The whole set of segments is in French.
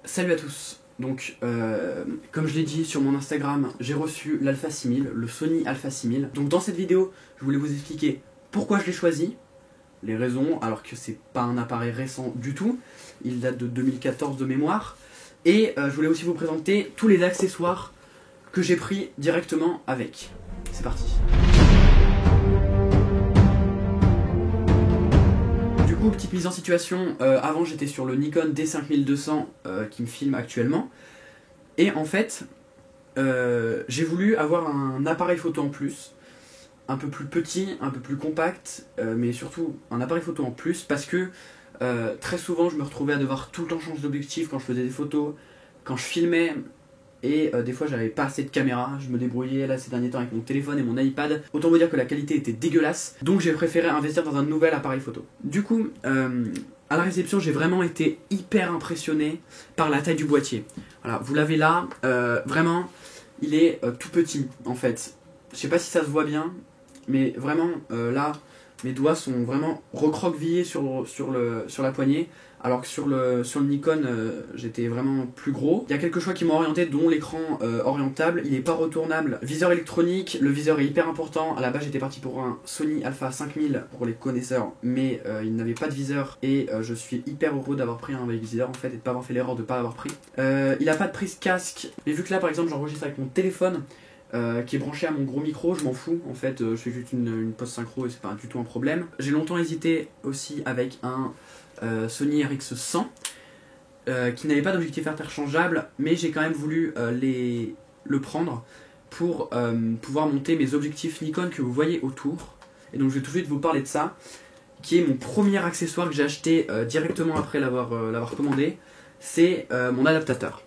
Salut à tous. Donc, comme je l'ai dit sur mon Instagram, j'ai reçu l'Alpha 6000, le Sony Alpha 6000. Donc dans cette vidéo, je voulais vous expliquer pourquoi je l'ai choisi, les raisons, alors que c'est pas un appareil récent du tout, il date de 2014 de mémoire. Et je voulais aussi vous présenter tous les accessoires que j'ai pris directement avec. C'est parti. Du coup, petite mise en situation, avant j'étais sur le Nikon D5200 qui me filme actuellement. Et en fait, j'ai voulu avoir un appareil photo en plus, un peu plus petit, un peu plus compact, mais surtout un appareil photo en plus parce que très souvent je me retrouvais à devoir tout le temps changer d'objectif quand je faisais des photos, quand je filmais. Et des fois j'avais pas assez de caméra, je me débrouillais là ces derniers temps avec mon téléphone et mon iPad. Autant vous dire que la qualité était dégueulasse, donc j'ai préféré investir dans un nouvel appareil photo. Du coup, à la réception j'ai vraiment été hyper impressionné par la taille du boîtier. Voilà, vous l'avez là, vraiment, il est tout petit en fait. Je sais pas si ça se voit bien, mais vraiment là, mes doigts sont vraiment recroquevillés sur la poignée. Alors que sur le Nikon, j'étais vraiment plus gros. Il y a quelques choix qui m'ont orienté, dont l'écran orientable. Il n'est pas retournable. Viseur électronique, le viseur est hyper important. À la base, j'étais parti pour un Sony Alpha 5000 pour les connaisseurs, mais il n'avait pas de viseur. Et je suis hyper heureux d'avoir pris un avec viseur en fait, et de ne pas avoir fait l'erreur de ne pas l'avoir pris. Il n'a pas de prise casque. Mais vu que là, par exemple, j'enregistre avec mon téléphone, qui est branché à mon gros micro, je m'en fous. En fait, je fais juste une pause synchro et c'est pas du tout un problème. J'ai longtemps hésité aussi avec un Sony RX100 qui n'avait pas d'objectif interchangeable, mais j'ai quand même voulu le prendre pour pouvoir monter mes objectifs Nikon que vous voyez autour. Et donc je vais tout de suite vous parler de ça, qui est mon premier accessoire que j'ai acheté directement après l'avoir commandé. C'est mon adaptateur.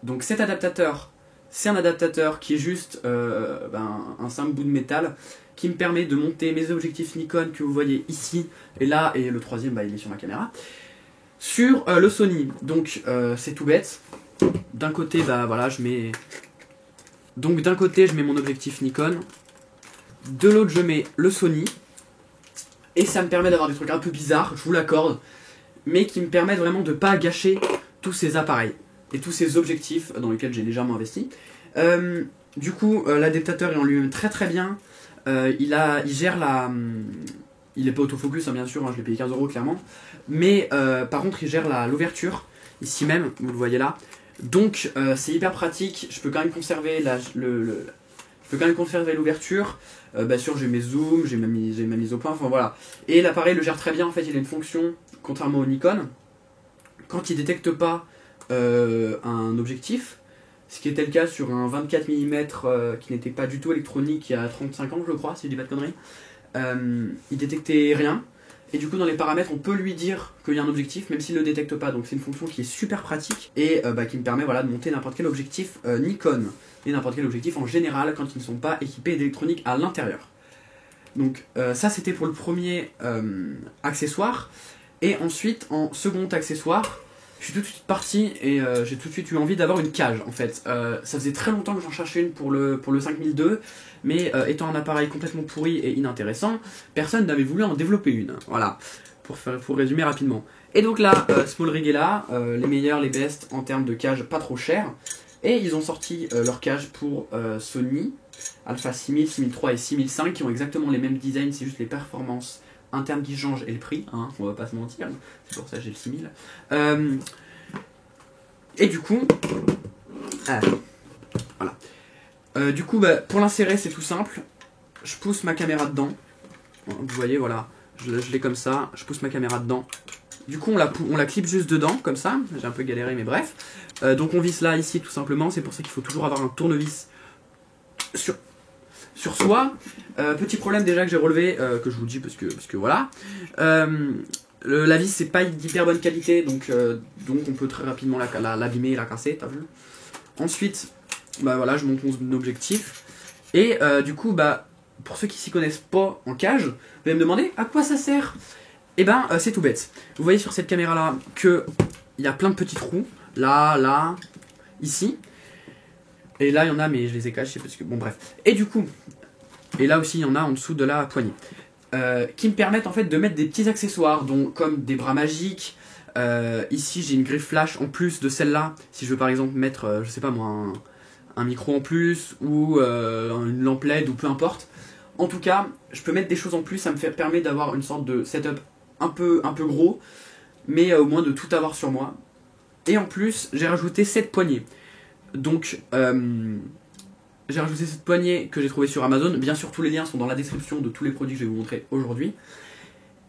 Donc cet adaptateur, c'est un adaptateur qui est juste un simple bout de métal qui me permet de monter mes objectifs Nikon que vous voyez ici et là, et le troisième il est sur ma caméra, sur le Sony. Donc c'est tout bête. D'un côté voilà, je mets mon objectif Nikon, de l'autre je mets le Sony, et ça me permet d'avoir des trucs un peu bizarres, je vous l'accorde, mais qui me permettent vraiment de ne pas gâcher tous ces appareils et tous ces objectifs dans lesquels j'ai légèrement investi. Du coup, l'adaptateur est en lui-même très très bien. Il gère il n'est pas autofocus, hein, bien sûr, hein, je l'ai payé 15 € clairement. Mais par contre, il gère l'ouverture, ici même, vous le voyez là. Donc c'est hyper pratique, je peux quand même conserver l'ouverture. Bien sûr, j'ai mes zooms, j'ai ma mise au point, enfin voilà. Et l'appareil le gère très bien, en fait, il a une fonction, contrairement au Nikon, quand il détecte pas un objectif, ce qui était le cas sur un 24 mm qui n'était pas du tout électronique il y a 35 ans je crois, si je dis pas de conneries, il détectait rien, et du coup dans les paramètres on peut lui dire qu'il y a un objectif même s'il ne le détecte pas. Donc c'est une fonction qui est super pratique et qui me permet voilà, de monter n'importe quel objectif Nikon et n'importe quel objectif en général quand ils ne sont pas équipés d'électronique à l'intérieur. Donc ça c'était pour le premier accessoire. Et ensuite en second accessoire, je suis tout de suite parti et j'ai tout de suite eu envie d'avoir une cage en fait. Ça faisait très longtemps que j'en cherchais une pour le 5002, mais étant un appareil complètement pourri et inintéressant, personne n'avait voulu en développer une. Voilà, pour résumer rapidement. Et donc là, SmallRig est là, les meilleurs, les best en termes de cage pas trop cher. Et ils ont sorti leur cage pour Sony, Alpha 6000, 6003 et 6005 qui ont exactement les mêmes designs, c'est juste les performances interne qui change et le prix, hein, on va pas se mentir, c'est pour ça que j'ai le 6000. Et du coup, voilà. Du coup, pour l'insérer, c'est tout simple. Je pousse ma caméra dedans. Vous voyez, voilà, je l'ai comme ça. Je pousse ma caméra dedans. Du coup, on la clip juste dedans, comme ça. J'ai un peu galéré, mais bref. Donc on visse là, ici, tout simplement. C'est pour ça qu'il faut toujours avoir un tournevis sur soi. Petit problème déjà que j'ai relevé, que je vous dis parce que voilà. La vis c'est pas d'hyper bonne qualité, donc on peut très rapidement l'abîmer et la casser, t'as vu. Ensuite, voilà, je monte mon objectif. Et du coup, pour ceux qui s'y connaissent pas en cage, vous allez me demander à quoi ça sert. Et c'est tout bête. Vous voyez sur cette caméra là que il y a plein de petits trous, là, ici. Et là il y en a mais je les ai cachés parce que bon bref. Et du coup, et là aussi il y en a en dessous de la poignée. qui me permettent en fait de mettre des petits accessoires, donc comme des bras magiques. Ici j'ai une griffe flash en plus de celle-là, si je veux par exemple mettre, je sais pas moi, un micro en plus, ou une lampe LED, ou peu importe. En tout cas, je peux mettre des choses en plus, ça me permet d'avoir une sorte de setup un peu gros, mais au moins de tout avoir sur moi. Et en plus, j'ai rajouté cette poignée. Donc, j'ai rajouté cette poignée que j'ai trouvée sur Amazon. Bien sûr, tous les liens sont dans la description de tous les produits que je vais vous montrer aujourd'hui.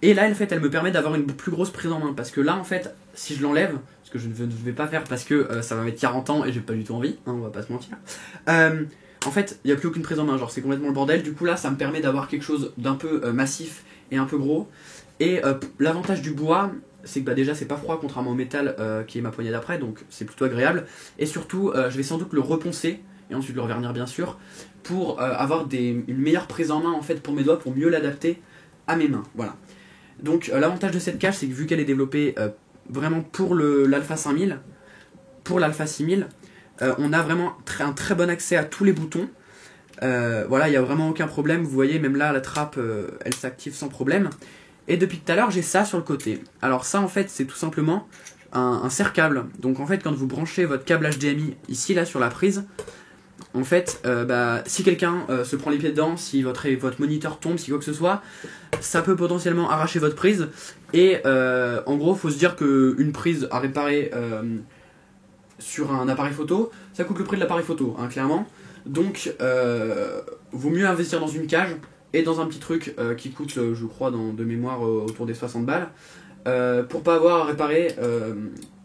Et là, en fait, elle me permet d'avoir une plus grosse prise en main. Parce que là, en fait, si je l'enlève, ce que je ne vais pas faire parce que ça va mettre 40 ans et j'ai pas du tout envie, hein, on va pas se mentir. En fait, il n'y a plus aucune prise en main, genre c'est complètement le bordel. Du coup là, ça me permet d'avoir quelque chose d'un peu massif et un peu gros. Et l'avantage du bois, c'est que bah, déjà c'est pas froid contrairement au métal qui est ma poignée d'après, donc c'est plutôt agréable. Et surtout, je vais sans doute le reponcer et ensuite le revernir bien sûr pour avoir une meilleure prise en main en fait pour mes doigts, pour mieux l'adapter à mes mains. Voilà. Donc l'avantage de cette cage, c'est que vu qu'elle est développée vraiment pour l'Alpha 5000, pour l'Alpha 6000, on a vraiment un très bon accès à tous les boutons. Voilà, il n'y a vraiment aucun problème. Vous voyez, même là, la trappe, elle s'active sans problème. Et depuis tout à l'heure, j'ai ça sur le côté. Alors ça, en fait, c'est tout simplement un serre-câble. Donc en fait, quand vous branchez votre câble HDMI ici, là, sur la prise, en fait, si quelqu'un se prend les pieds dedans, si votre moniteur tombe, si quoi que ce soit, ça peut potentiellement arracher votre prise. Et en gros, il faut se dire qu'une prise à réparer sur un appareil photo, ça coûte le prix de l'appareil photo, hein, clairement. Donc, vaut mieux investir dans une cage et dans un petit truc qui coûte, je crois, de mémoire, autour des 60 balles, pour pas avoir à réparer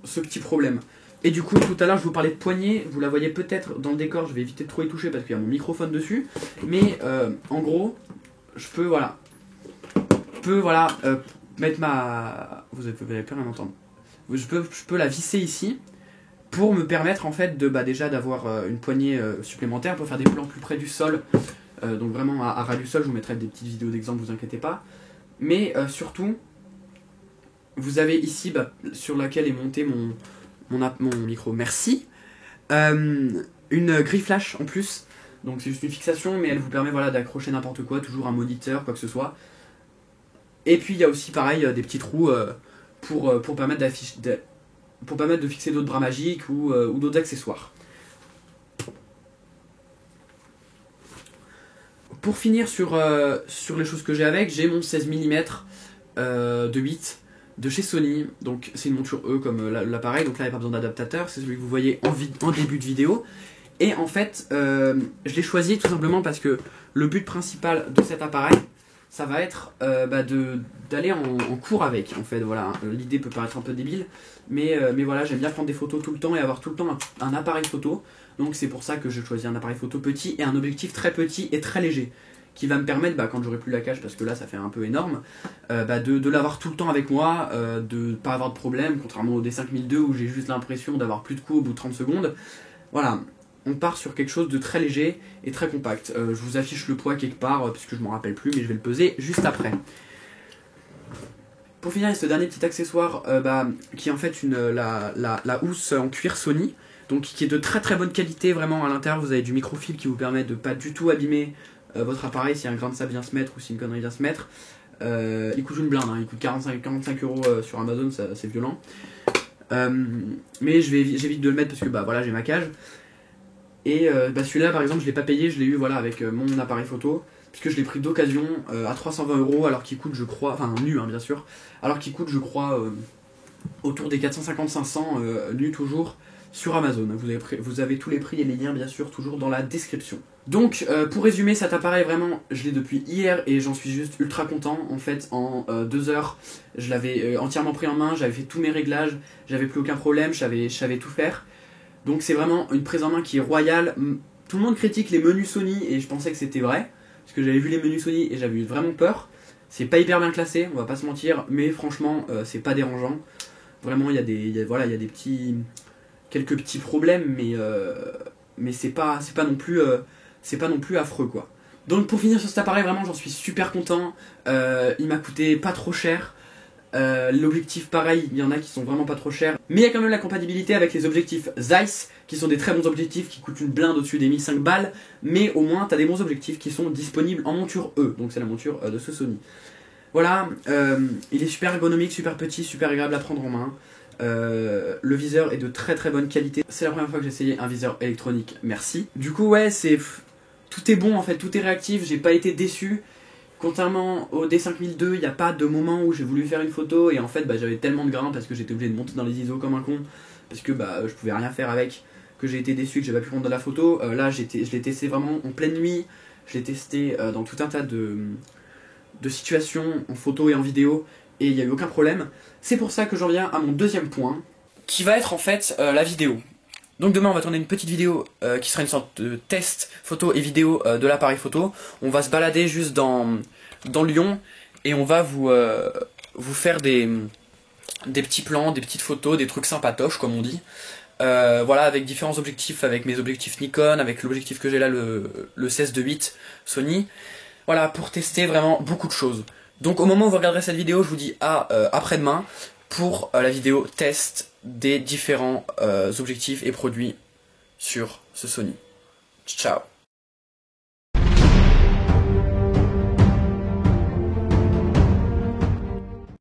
ce petit problème. Et du coup, tout à l'heure, je vous parlais de poignée, vous la voyez peut-être dans le décor, je vais éviter de trop y toucher parce qu'il y a mon microphone dessus, mais en gros, je peux, voilà, mettre ma... Vous avez plus rien à entendre. Je peux la visser ici, pour me permettre en fait déjà d'avoir une poignée supplémentaire pour faire des plans plus près du sol, donc vraiment à ras du sol. Je vous mettrai des petites vidéos d'exemple, vous inquiétez pas. Mais surtout, vous avez ici sur laquelle est monté mon micro, merci, une grille flash en plus. Donc c'est juste une fixation, mais elle vous permet voilà, d'accrocher n'importe quoi, toujours un moniteur, quoi que ce soit. Et puis il y a aussi pareil des petits trous pour permettre de fixer d'autres bras magiques ou d'autres accessoires. Pour finir sur les choses que j'ai avec, j'ai mon 16 mm de 8 de chez Sony. Donc c'est une monture E comme l'appareil, donc là il n'y a pas besoin d'adaptateur, c'est celui que vous voyez en début de vidéo. Et en fait, je l'ai choisi tout simplement parce que le but principal de cet appareil, ça va être d'aller en cours avec, en fait, voilà. L'idée peut paraître un peu débile, mais voilà, j'aime bien prendre des photos tout le temps et avoir tout le temps un appareil photo. Donc c'est pour ça que j'ai choisi un appareil photo petit et un objectif très petit et très léger, qui va me permettre, quand j'aurai plus la cage, parce que là ça fait un peu énorme, de l'avoir tout le temps avec moi, de ne pas avoir de problème, contrairement au D5002 où j'ai juste l'impression d'avoir plus de coups au bout de 30 secondes. Voilà. On part sur quelque chose de très léger et très compact. Je vous affiche le poids quelque part, puisque je m'en rappelle plus, mais je vais le peser juste après. Pour finir, il y a ce dernier petit accessoire qui est en fait la housse en cuir Sony, donc qui est de très très bonne qualité, vraiment. À l'intérieur vous avez du microfibre qui vous permet de pas du tout abîmer votre appareil si un grain de sable vient se mettre ou si une connerie vient se mettre. Il coûte une blinde, hein, il coûte 45 € sur Amazon, c'est violent. Mais j'évite de le mettre parce que voilà, j'ai ma cage. Et celui-là par exemple je l'ai pas payé, je l'ai eu voilà, avec mon appareil photo, puisque je l'ai pris d'occasion à 320 € alors qu'il coûte je crois, enfin nu hein, bien sûr, alors qu'il coûte je crois autour des 450-500 nu toujours sur Amazon. Vous avez tous les prix et les liens bien sûr toujours dans la description. Donc pour résumer, cet appareil vraiment je l'ai depuis hier et j'en suis juste ultra content. En fait en 2 heures je l'avais entièrement pris en main, j'avais fait tous mes réglages, j'avais plus aucun problème, je savais tout faire. Donc c'est vraiment une prise en main qui est royale. Tout le monde critique les menus Sony et je pensais que c'était vrai, parce que j'avais vu les menus Sony et j'avais eu vraiment peur. C'est pas hyper bien classé, on va pas se mentir, mais franchement c'est pas dérangeant. Vraiment il y a quelques petits problèmes, mais c'est pas non plus affreux quoi. Donc pour finir sur cet appareil, vraiment j'en suis super content. Il m'a coûté pas trop cher. L'objectif pareil, il y en a qui sont vraiment pas trop chers, mais il y a quand même la compatibilité avec les objectifs Zeiss qui sont des très bons objectifs qui coûtent une blinde au-dessus des 1005 balles, mais au moins t'as des bons objectifs qui sont disponibles en monture E, donc c'est la monture de ce Sony. Voilà, il est super ergonomique, super petit, super agréable à prendre en main. Le viseur est de très très bonne qualité. C'est la première fois que j'ai essayé un viseur électronique, merci. Du coup ouais, tout est bon en fait, tout est réactif, j'ai pas été déçu. Contrairement au D5002, il n'y a pas de moment où j'ai voulu faire une photo et en fait j'avais tellement de grains parce que j'étais obligé de monter dans les ISO comme un con, parce que je pouvais rien faire avec, que j'ai été déçu, que j'ai pas pu prendre de la photo. Là je l'ai testé vraiment en pleine nuit, je l'ai testé dans tout un tas de situations en photo et en vidéo et il n'y a eu aucun problème. C'est pour ça que j'en viens à mon deuxième point, qui va être en fait la vidéo. Donc demain on va tourner une petite vidéo qui sera une sorte de test photo et vidéo de l'appareil photo. On va se balader juste dans Lyon et on va vous faire des petits plans, des petites photos, des trucs sympatoches comme on dit. Voilà, avec différents objectifs, avec mes objectifs Nikon, avec l'objectif que j'ai là, le 16-2.8 Sony. Voilà, pour tester vraiment beaucoup de choses. Donc au moment où vous regarderez cette vidéo, je vous dis à après-demain pour la vidéo test des différents objectifs et produits sur ce Sony. Ciao.